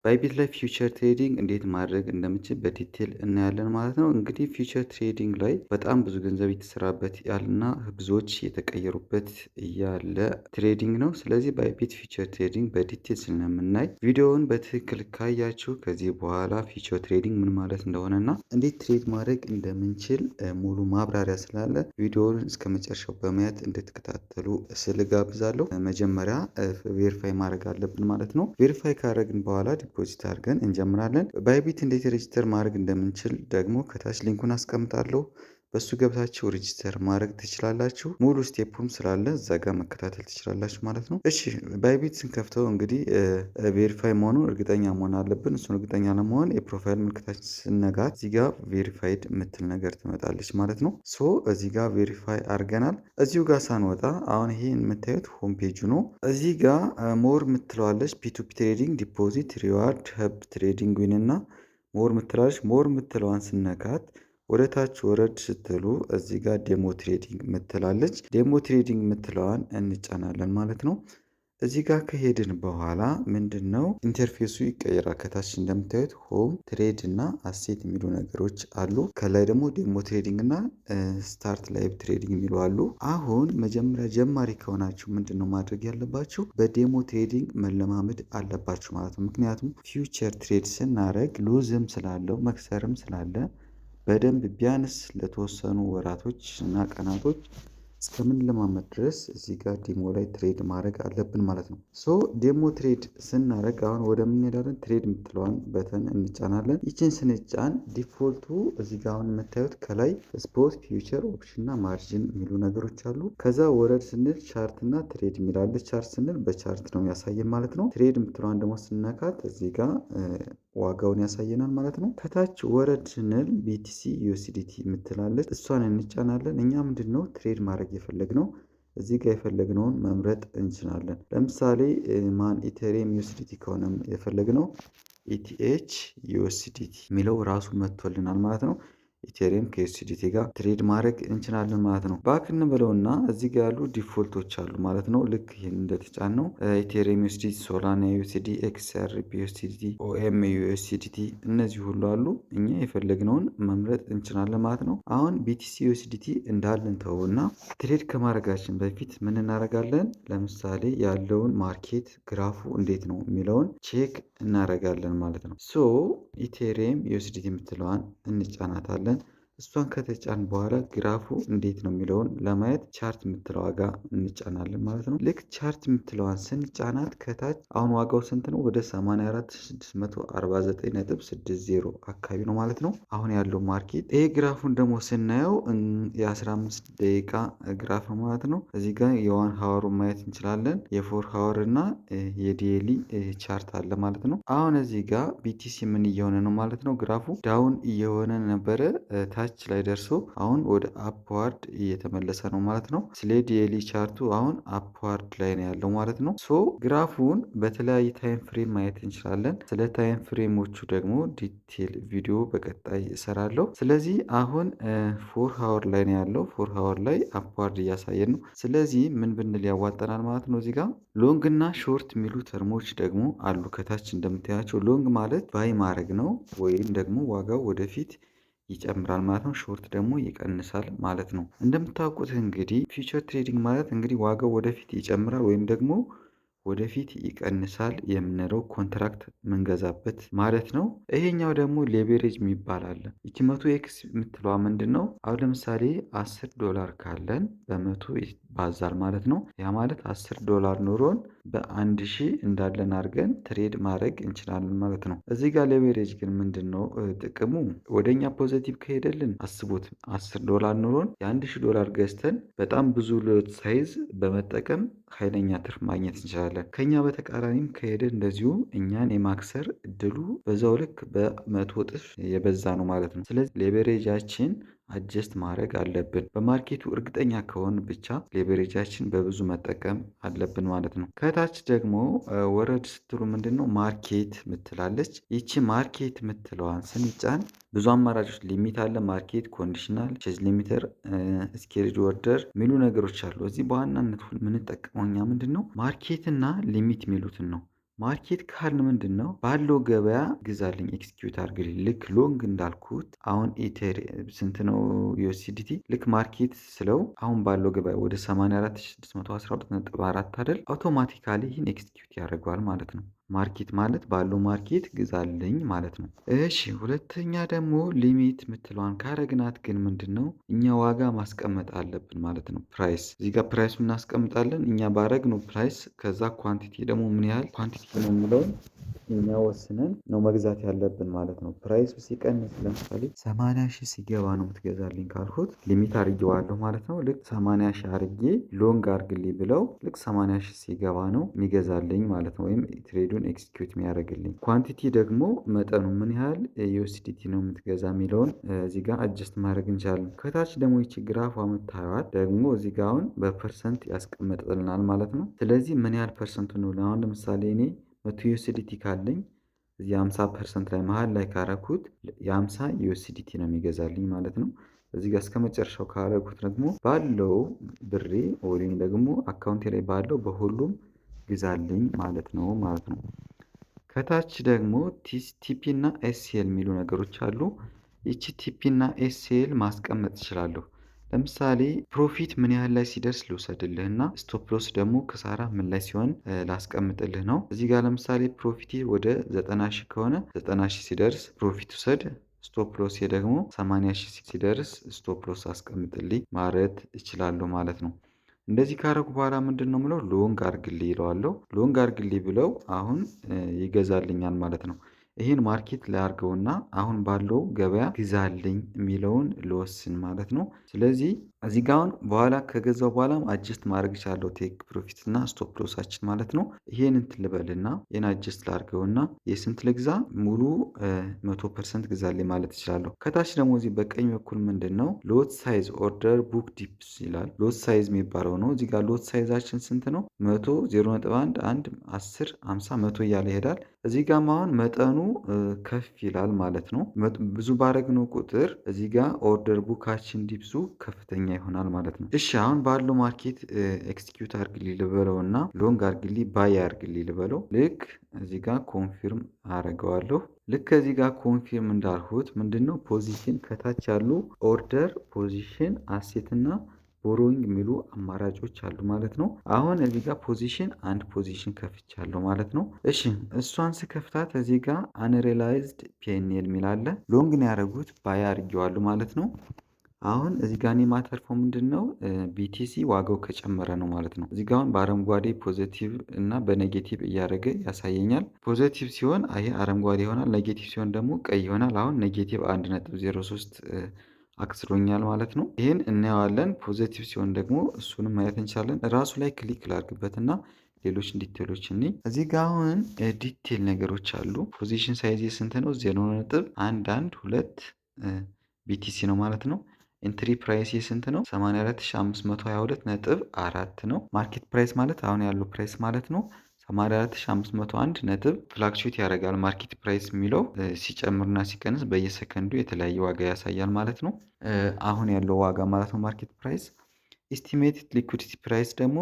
ባይቢት ላይ ፊውቸር ትሬዲንግ እንዴት ማድረግ እንደምችል በዲቴል እናያለን ማለት ነው። እንግዲህ ፊውቸር ትሬዲንግ ላይ በጣም ብዙ ገንዘብ የተሰራበት ያለና ብዙዎች የተቀየሩበት ያለ ትሬዲንግ ነው። ስለዚህ ባይቢት ፊውቸር ትሬዲንግ በዲቴል ስለምናይ ቪዲዮውን በትክክል ካያችሁ ከዚህ በኋላ ፊውቸር ትሬዲንግ ምን ማለት እንደሆነና እንዴት ትሬድ ማድረግ እንደምንችል ሙሉ ማብራሪያ ስላለ ቪዲዮውን እስከ መጨረሻው በማየት እንድትከታተሉ ስል ጋብዛለሁ። መጀመሪያ ቬሪፋይ ማድረግ አለብን ማለት ነው። ቬሪፋይ ካደረግን በኋላ ዲፖዚት አድርገን እንጀምራለን። ባይቢት እንዴት ሬጅስተር ማድረግ እንደምንችል ደግሞ ከታች ሊንኩን አስቀምጣለሁ። በሱ ገብታችሁ ሬጅስተር ማድረግ ትችላላችሁ። ሙሉ ስቴፑም ስላለ እዛ ጋር መከታተል ትችላላችሁ ማለት ነው። እሺ ባይቢት ስንከፍተው እንግዲህ ቬሪፋይ መሆኑን እርግጠኛ መሆን አለብን። እሱን እርግጠኛ ለመሆን የፕሮፋይል ምልክታችን ስነጋት እዚህ ጋር ቬሪፋይድ የምትል ነገር ትመጣለች ማለት ነው። ሶ እዚህ ጋር ቬሪፋይ አድርገናል። እዚሁ ጋር ሳንወጣ አሁን ይሄ የምታዩት ሆም ፔጁ ነው። እዚህ ጋር ሞር የምትለዋለች ፒቱፒ ትሬዲንግ ዲፖዚት ሪዋርድ ሀብ ትሬዲንግ ዊን እና ሞር ምትላለች። ሞር ምትለዋን ስነካት ወደ ታች ወረድ ስትሉ እዚህ ጋር ዴሞ ትሬዲንግ ምትላለች። ዴሞ ትሬዲንግ ምትለዋን እንጫናለን ማለት ነው። እዚህ ጋር ከሄድን በኋላ ምንድን ነው ኢንተርፌሱ ይቀየራል። ከታች እንደምታዩት ሆም ትሬድ እና አሴት የሚሉ ነገሮች አሉ። ከላይ ደግሞ ዴሞ ትሬዲንግ እና ስታርት ላይቭ ትሬዲንግ የሚሉ አሉ። አሁን መጀመሪያ ጀማሪ ከሆናችሁ ምንድን ነው ማድረግ ያለባችሁ? በዴሞ ትሬዲንግ መለማመድ አለባችሁ ማለት ነው። ምክንያቱም ፊውቸር ትሬድ ስናደርግ ሉዝም ስላለው መክሰርም ስላለ በደንብ ቢያንስ ለተወሰኑ ወራቶች እና ቀናቶች እስከምንለማመድ ድረስ እዚህ ጋር ዴሞ ላይ ትሬድ ማድረግ አለብን ማለት ነው። ሶ ዴሞ ትሬድ ስናደርግ አሁን ወደ ምን እንሄዳለን? ትሬድ የምትለዋን በተን እንጫናለን። ይችን ስንጫን ዲፎልቱ እዚህ ጋር አሁን የምታዩት ከላይ ስፖት፣ ፊውቸር፣ ኦፕሽን እና ማርጂን የሚሉ ነገሮች አሉ። ከዛ ወረድ ስንል ቻርት እና ትሬድ የሚላለ ቻርት ስንል በቻርት ነው የሚያሳየን ማለት ነው። ትሬድ የምትለዋን ደግሞ ስነካት እዚህ ጋር ዋጋውን ያሳየናል ማለት ነው። ከታች ወረድ ስንል ቢቲሲ ዩኤስዲቲ የምትላለች እሷን እንጫናለን። እኛ ምንድን ነው ትሬድ ማድረግ የፈለግነው እዚህ ጋር የፈለግነውን መምረጥ እንችላለን። ለምሳሌ ማን ኢቴሪየም ዩኤስዲቲ ከሆነ የፈለግነው ኢቲኤች ዩኤስዲቲ የሚለው ራሱ መጥቶልናል ማለት ነው። ኢቴሪየም ከዩኤስዲቲ ጋር ትሬድ ማድረግ እንችላለን ማለት ነው። ባክ እንበለውና እዚህ ጋር ያሉ ዲፎልቶች አሉ ማለት ነው። ልክ ይህን እንደተጫን ነው ኢቴሪየም ዩኤስዲቲ፣ ሶላና ዩኤስዲ፣ ኤክስአርፒ ዩኤስዲቲ፣ ኦኤም ዩኤስዲቲ እነዚህ ሁሉ አሉ። እኛ የፈለግነውን መምረጥ እንችላለን ማለት ነው። አሁን ቢቲሲ ዩኤስዲቲ እንዳለን ተውና ትሬድ ከማድረጋችን በፊት ምን እናደርጋለን? ለምሳሌ ያለውን ማርኬት ግራፉ እንዴት ነው የሚለውን ቼክ እናደርጋለን ማለት ነው። ሶ ኢቴሪየም ዩኤስዲቲ የምትለዋን እንጫናታለን። እሷን ከተጫን በኋላ ግራፉ እንዴት ነው የሚለውን ለማየት ቻርት የምትለው ዋጋ እንጫናለን ማለት ነው። ልክ ቻርት የምትለዋን ስንጫናት ከታች አሁን ዋጋው ስንት ነው? ወደ 84649.60 አካባቢ ነው ማለት ነው አሁን ያለው ማርኬት። ይሄ ግራፉን ደግሞ ስናየው የ15 ደቂቃ ግራፍ ነው ማለት ነው። እዚህ ጋር የዋን ሀወሩን ማየት እንችላለን። የፎር ሀወር እና የዴሊ ቻርት አለ ማለት ነው። አሁን እዚህ ጋር ቢቲሲ ምን እየሆነ ነው ማለት ነው? ግራፉ ዳውን እየሆነ ነበረ ታች ላይ ደርሶ አሁን ወደ አፕዋርድ እየተመለሰ ነው ማለት ነው። ስለ ዴይሊ ቻርቱ አሁን አፕዋርድ ላይ ነው ያለው ማለት ነው። ሶ ግራፉን በተለያየ ታይም ፍሬም ማየት እንችላለን። ስለ ታይም ፍሬሞቹ ደግሞ ዲቴል ቪዲዮ በቀጣይ እሰራለሁ። ስለዚህ አሁን ፎር ሀወር ላይ ነው ያለው። ፎር ሀወር ላይ አፕዋርድ እያሳየን ነው። ስለዚህ ምን ብንል ያዋጠናል ማለት ነው። እዚህ ጋር ሎንግ እና ሾርት የሚሉ ተርሞች ደግሞ አሉ። ከታች እንደምታያቸው ሎንግ ማለት ባይ ማድረግ ነው ወይም ደግሞ ዋጋው ወደፊት ይጨምራል ማለት ነው። ሾርት ደግሞ ይቀንሳል ማለት ነው። እንደምታውቁት እንግዲህ ፊውቸር ትሬዲንግ ማለት እንግዲህ ዋጋው ወደፊት ይጨምራል ወይም ደግሞ ወደፊት ይቀንሳል የምንለው ኮንትራክት የምንገዛበት ማለት ነው። ይሄኛው ደግሞ ሌቨሬጅ የሚባል አለ። ይቺ 100 ኤክስ የምትለዋ ምንድን ነው? አሁን ለምሳሌ $10 ካለን በመቶ ይባዛል ማለት ነው። ያ ማለት $10 ኑሮን በ1000 እንዳለን አድርገን ትሬድ ማድረግ እንችላለን ማለት ነው። እዚህ ጋር ሌቨሬጅ ግን ምንድን ነው ጥቅሙ? ወደኛ ፖዘቲቭ ከሄደልን አስቡት $10 ኑሮን የ$1000 ገዝተን በጣም ብዙ ሎት ሳይዝ በመጠቀም ኃይለኛ ትርፍ ማግኘት እንችላለን። ከኛ በተቃራኒም ከሄደ እንደዚሁ እኛን የማክሰር እድሉ በዛው ልክ በመቶ እጥፍ የበዛ ነው ማለት ነው። ስለዚህ ሌቨሬጃችን አጀስት ማድረግ አለብን። በማርኬቱ እርግጠኛ ከሆን ብቻ ሌቨሬጃችን በብዙ መጠቀም አለብን ማለት ነው። ከታች ደግሞ ወረድ ስትሉ ምንድን ነው ማርኬት ምትላለች። ይቺ ማርኬት ምትለዋን ስንጫን ብዙ አማራጮች ሊሚት አለ። ማርኬት፣ ኮንዲሽናል፣ ቼዝ ሊሚተር፣ ስኬልድ ኦርደር የሚሉ ነገሮች አሉ። እዚህ በዋናነት የምንጠቀመው እኛ ምንድን ነው ማርኬት እና ሊሚት የሚሉትን ነው። ማርኬት ካልን ምንድነው? ባለው ገበያ ግዛልኝ ኤክስኪዩት አድርግልኝ። ልክ ሎንግ እንዳልኩት አሁን ኢቴር ስንት ነው ዩኤስዲቲ? ልክ ማርኬት ስለው አሁን ባለው ገበያ ወደ 84612.4 አይደል? አውቶማቲካሊ ይህን ኤክስኪዩት ያደርገዋል ማለት ነው። ማርኬት ማለት ባለው ማርኬት ግዛልኝ ማለት ነው። እሺ ሁለተኛ ደግሞ ሊሚት የምትለዋን ካረግናት ግን ምንድነው? እኛ ዋጋ ማስቀመጥ አለብን ማለት ነው። ፕራይስ እዚህ ጋር ፕራይሱን እናስቀምጣለን እኛ ባረግነው ፕራይስ ከዛ ኳንቲቲ ደግሞ ምን ያህል ኳንቲቲ ነው የሚለውን እኛ ወስነን ነው መግዛት ያለብን ማለት ነው። ፕራይሱ ሲቀንስ ለምሳሌ 80 ሺህ ሲገባ ነው የምትገዛልኝ ካልኩት ሊሚት አድርጌዋለሁ ማለት ነው። ልክ 80 ሺህ አድርጌ ሎንግ አድርግልኝ ብለው ልክ 80 ሺህ ሲገባ ነው የሚገዛልኝ ማለት ነው። ወይም ትሬዱን ኤክስኪዩት የሚያደርግልኝ ኳንቲቲ ደግሞ መጠኑ ምን ያህል ዩኤስዲቲ ነው የምትገዛ የሚለውን እዚህ ጋር አጀስት ማድረግ እንችላለን። ከታች ደግሞ ይቺ ግራፏ የምታዩት ደግሞ እዚህ ጋር አሁን በፐርሰንት ያስቀምጥልናል ማለት ነው። ስለዚህ ምን ያህል ፐርሰንቱ ነው? አሁን ለምሳሌ እኔ 100 ዩኤስዲቲ ካለኝ እዚህ 50% ላይ መሃል ላይ ካረኩት የ50 ዩኤስዲቲ ነው የሚገዛልኝ ማለት ነው። እዚህ ጋር እስከመጨረሻው ካረኩት ደግሞ ባለው ብሬ ወይም ደግሞ አካውንቴ ላይ ባለው በሁሉም ግዛልኝ ማለት ነው ማለት ነው። ከታች ደግሞ ቲፒ እና ኤስኤል የሚሉ ነገሮች አሉ። ይቺ ቲፒ እና ኤስኤል ማስቀመጥ እችላለሁ። ለምሳሌ ፕሮፊት ምን ያህል ላይ ሲደርስ ልውሰድልህ እና ስቶፕ ሎስ ደግሞ ክሳራ ምን ላይ ሲሆን ላስቀምጥልህ ነው። እዚህ ጋር ለምሳሌ ፕሮፊቴ ወደ 90 ሺህ ከሆነ 90 ሺህ ሲደርስ ፕሮፊት ውሰድ። ስቶፕ ሎስ ደግሞ 80 ሺህ ሲደርስ ስቶፕ ሎስ አስቀምጥልኝ ማለት እችላለሁ ማለት ነው። እንደዚህ ካረጉ በኋላ ምንድነው የምለው ሎንግ አድርግልኝ ይለዋለሁ። ሎንግ አድርግልኝ ብለው አሁን ይገዛልኛል ማለት ነው። ይሄን ማርኬት ላይ አድርገውና አሁን ባለው ገበያ ግዛልኝ የሚለውን ልወስን ማለት ነው። ስለዚህ እዚህ ጋር አሁን በኋላ ከገዛው በኋላም አጀስት ማድረግ እችላለሁ ቴክ ፕሮፊት እና ስቶፕ ሎሳችን ማለት ነው። ይሄን እንትን ልበልና ይሄን አጀስት ላድርገውና የስንት ልግዛ ሙሉ 100% ግዛልኝ ማለት እችላለሁ። ከታች ደግሞ እዚህ በቀኝ በኩል ምንድነው ሎት ሳይዝ ኦርደር ቡክ ዲፕስ ይላል። ሎት ሳይዝ የሚባለው ነው። እዚህ ጋር ሎት ሳይዛችን ስንት ነው? 100 0.1 1 10 50 100 እያለ ይሄዳል። እዚህ ጋር አሁን መጠኑ ከፍ ይላል ማለት ነው። ብዙ ባረግነው ቁጥር እዚህ ጋር ኦርደር ቡካችን ዲፕሱ ከፍተኛ ይሆናል ማለት ነው። እሺ አሁን ባለው ማርኬት ኤክስኪዩት አድርግልኝ ልበለው እና ሎንግ አድርግልኝ ባይ አድርግልኝ ልበለው። ልክ እዚህ ጋር ኮንፊርም አደርገዋለሁ። ልክ እዚህ ጋር ኮንፊርም እንዳልሁት ምንድነው ፖዚሽን ከታች ያሉ ኦርደር ፖዚሽን አሴት እና ቦሮዊንግ የሚሉ አማራጮች አሉ ማለት ነው። አሁን እዚህ ጋር ፖዚሽን አንድ ፖዚሽን ከፍቻለሁ ማለት ነው። እሺ እሷን ስከፍታት እዚህ ጋር አንሪላይዝድ ፒኤንኤል የሚል አለ። ሎንግ ነው ያደረጉት ባይ አድርጌዋለሁ ማለት ነው። አሁን እዚህ ጋር እኔ የማተርፈው ምንድነው ቢቲሲ ዋጋው ከጨመረ ነው ማለት ነው። እዚህ ጋር አሁን በአረንጓዴ ፖዘቲቭ እና በኔጌቲቭ እያደረገ ያሳየኛል። ፖዘቲቭ ሲሆን ይሄ አረንጓዴ ይሆናል። ኔጌቲቭ ሲሆን ደግሞ ቀይ ይሆናል። አሁን ኔጌቲቭ 1.03 አክስሮኛል ማለት ነው። ይህን እናየዋለን። ፖዘቲቭ ሲሆን ደግሞ እሱንም ማየት እንችላለን። ራሱ ላይ ክሊክ ላድርግበት እና ሌሎች ዲቴሎች እኔ እዚህ ጋር አሁን ዲቴል ነገሮች አሉ። ፖዚሽን ሳይዝ ስንት ነው? 0.112 ቢቲሲ ነው ማለት ነው። ኢንትሪ ፕራይስ ስንት ነው? 84522.4 ነው። ማርኬት ፕራይስ ማለት አሁን ያለው ፕራይስ ማለት ነው። 84501 ነጥብ ፍላክቹዌት ያደርጋል። ማርኬት ፕራይስ የሚለው ሲጨምርና ሲቀንስ በየሰከንዱ የተለያየ ዋጋ ያሳያል ማለት ነው። አሁን ያለው ዋጋ ማለት ነው ማርኬት ፕራይስ። ኢስቲሜትድ ሊኩዲቲ ፕራይስ ደግሞ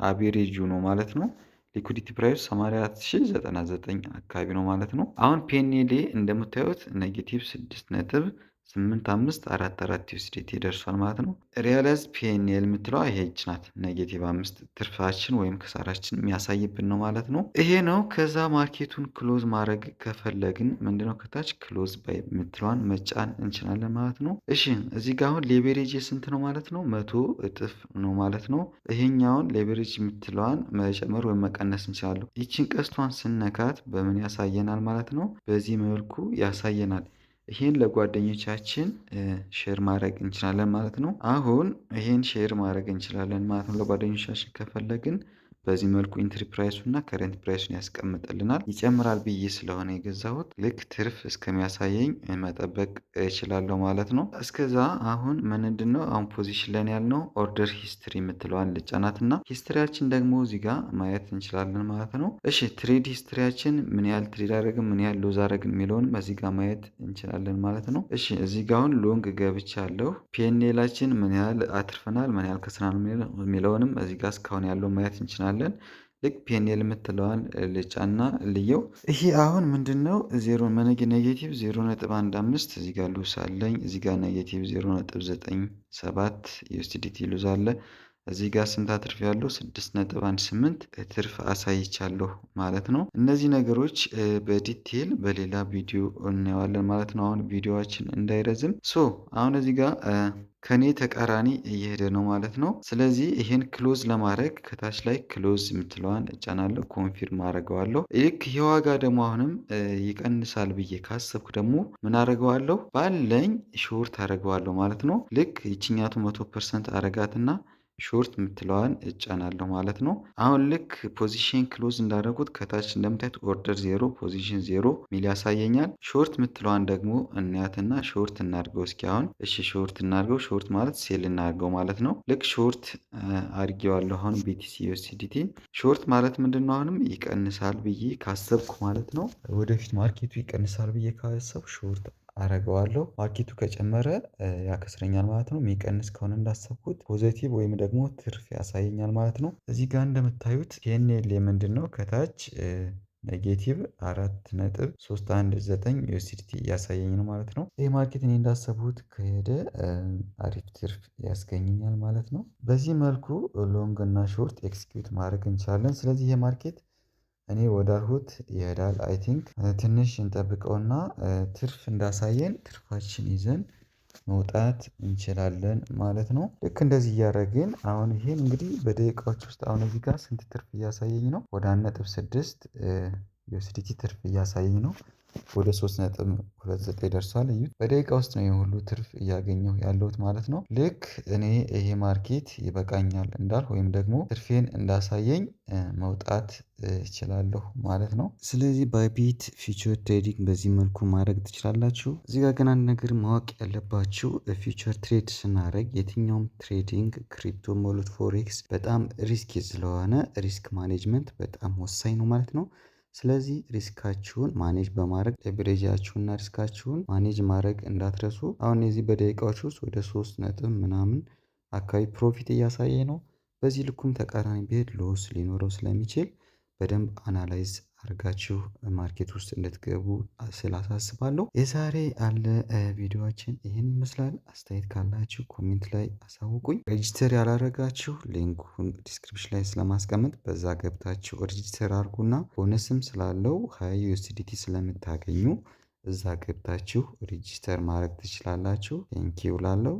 አቬሬጁ ነው ማለት ነው። ሊኩዲቲ ፕራይስ 84099 አካባቢ ነው ማለት ነው። አሁን ፔኔሌ እንደምታዩት ኔጌቲቭ 6.8544 ዩኤስዲቲ ደርሷል ማለት ነው። ሪያላይዝ ፒኤንኤል የምትለዋ ይሄች ናት። ኔጌቲቭ 5 ትርፋችን ወይም ክሳራችን የሚያሳይብን ነው ማለት ነው። ይሄ ነው። ከዛ ማርኬቱን ክሎዝ ማድረግ ከፈለግን ምንድነው ከታች ክሎዝ ባይ የምትለዋን መጫን እንችላለን ማለት ነው። እሺ እዚህ ጋር አሁን ሌቨሬጅ ስንት ነው ማለት ነው? 100 እጥፍ ነው ማለት ነው። ይሄኛውን ሌቨሬጅ የምትለዋን መጨመር ወይም መቀነስ እንችላለን። ይቺን ቀስቷን ስነካት በምን ያሳየናል ማለት ነው? በዚህ መልኩ ያሳየናል። ይሄን ለጓደኞቻችን ሼር ማድረግ እንችላለን ማለት ነው። አሁን ይሄን ሼር ማድረግ እንችላለን ማለት ነው። ለጓደኞቻችን ከፈለግን በዚህ መልኩ ኢንትሪ ፕራይሱ እና ከረንት ፕራይሱን ያስቀምጥልናል። ይጨምራል ብዬ ስለሆነ የገዛሁት ልክ ትርፍ እስከሚያሳየኝ መጠበቅ እችላለሁ ማለት ነው። እስከዛ አሁን ምንድነው አሁን ፖዚሽን ላይ ያልነው ኦርደር ሂስትሪ የምትለዋን ልጫናት እና ሂስትሪያችን ደግሞ እዚህ ጋር ማየት እንችላለን ማለት ነው። እሺ ትሬድ ሂስትሪያችን ምን ያህል ትሬድ አደረግን ምን ያህል ሎዝ አደረግን የሚለውንም እዚህ ጋር ማየት እንችላለን ማለት ነው። እሺ እዚህ ጋር አሁን ሎንግ ገብቻለሁ። ፒኤንኤላችን ምን ያህል አትርፈናል ምን ያህል ከስራን የሚለውንም እዚህ ጋር እስካሁን ያለው ማየት እንችላለን። ልክ ፒኤንኤል የምትለዋን ልጫና ልየው። ይሄ አሁን ምንድነው ዜሮ ኔጌቲቭ 0.15 እዚህ ጋር ሉስ አለኝ። እዚህ ጋር ኔጌቲቭ 0.97 ዩኤስዲቲ ሉዝ አለ። እዚህ ጋር ስንት አትርፍ ያለው 6.18 ትርፍ አሳይቻለሁ ማለት ነው። እነዚህ ነገሮች በዲቴል በሌላ ቪዲዮ እናየዋለን ማለት ነው። አሁን ቪዲዮዋችን እንዳይረዝም አሁን እዚህ ጋር ከኔ ተቃራኒ እየሄደ ነው ማለት ነው። ስለዚህ ይሄን ክሎዝ ለማድረግ ከታች ላይ ክሎዝ የምትለዋን እጫናለሁ፣ ኮንፊርም አደርገዋለሁ። ልክ የዋጋ ደግሞ አሁንም ይቀንሳል ብዬ ካሰብኩ ደግሞ ምን አደርገዋለሁ? ባለኝ ሾርት አደርገዋለሁ ማለት ነው። ልክ ይችኛቱ 100% አረጋትና ሾርት የምትለዋን እጫናለሁ ማለት ነው። አሁን ልክ ፖዚሽን ክሎዝ እንዳደረጉት ከታች እንደምታዩት ኦርደር 0 ፖዚሽን 0 ሚል ያሳየኛል። ሾርት የምትለዋን ደግሞ እናያትና ሾርት እናድርገው እስኪ አሁን። እሺ ሾርት እናድርገው። ሾርት ማለት ሴል እናድርገው ማለት ነው። ልክ ሾርት አድርጌዋለሁ አሁን BTC USDT። ሾርት ማለት ምንድነው? አሁንም ይቀንሳል ብዬ ካሰብኩ ማለት ነው። ወደፊት ማርኬቱ ይቀንሳል ብዬ ካሰብኩ ሾርት አረገዋለሁ። ማርኬቱ ከጨመረ ያከስረኛል ማለት ነው። የሚቀንስ ከሆነ እንዳሰብኩት ፖዘቲቭ ወይም ደግሞ ትርፍ ያሳየኛል ማለት ነው። እዚህ ጋር እንደምታዩት ፒኤንኤል ምንድነው ከታች ኔጌቲቭ 4.319 ዩኤስዲቲ እያሳየኝ ነው ማለት ነው። ይህ ማርኬት እኔ እንዳሰብኩት ከሄደ አሪፍ ትርፍ ያስገኘኛል ማለት ነው። በዚህ መልኩ ሎንግ እና ሾርት ኤክስኪዩት ማድረግ እንችላለን። ስለዚህ ይሄ ማርኬት እኔ ወዳልሁት ይሄዳል። አይ ቲንክ ትንሽ እንጠብቀውና ትርፍ እንዳሳየን ትርፋችን ይዘን መውጣት እንችላለን ማለት ነው። ልክ እንደዚህ እያደረግን አሁን ይሄን እንግዲህ በደቂቃዎች ውስጥ አሁን እዚህ ጋር ስንት ትርፍ እያሳየኝ ነው? ወደ 1.6 ዩኤስዲቲ ትርፍ እያሳየኝ ነው። ወደ 3.29 ደርሷል። እዩት። በደቂቃ ውስጥ ነው የሁሉ ትርፍ እያገኘሁ ያለሁት ማለት ነው። ልክ እኔ ይሄ ማርኬት ይበቃኛል እንዳልኩ ወይም ደግሞ ትርፌን እንዳሳየኝ መውጣት እችላለሁ ማለት ነው። ስለዚህ ባይቢት ፊውቸር ትሬዲንግ በዚህ መልኩ ማድረግ ትችላላችሁ። እዚህ ጋር ግን አንድ ነገር ማወቅ ያለባችሁ ፊውቸር ትሬድ ስናደርግ የትኛውም ትሬዲንግ ክሪፕቶ ሞሉት ፎሬክስ በጣም ሪስኪ ስለሆነ ሪስክ ማኔጅመንት በጣም ወሳኝ ነው ማለት ነው። ስለዚህ ሪስካችሁን ማኔጅ በማድረግ ሌቨሬጃችሁንና ሪስካችሁን ማኔጅ ማድረግ እንዳትረሱ። አሁን የዚህ በደቂቃዎች ውስጥ ወደ 3 ነጥብ ምናምን አካባቢ ፕሮፊት እያሳየ ነው። በዚህ ልኩም ተቃራኒ ቢሄድ ሎስ ሊኖረው ስለሚችል በደንብ አናላይዝ አድርጋችሁ ማርኬት ውስጥ እንድትገቡ ስላሳስባለሁ። የዛሬ አለ ቪዲዮችን ይህን ይመስላል። አስተያየት ካላችሁ ኮሜንት ላይ አሳውቁኝ። ሬጂስተር ያላረጋችሁ ሊንኩን ዲስክሪፕሽን ላይ ስለማስቀመጥ በዛ ገብታችሁ ሬጂስተር አድርጉና ቦነስም ስላለው 20 ዩኤስዲቲ ስለምታገኙ እዛ ገብታችሁ ሬጂስተር ማድረግ ትችላላችሁ። ቴንኪው ላለው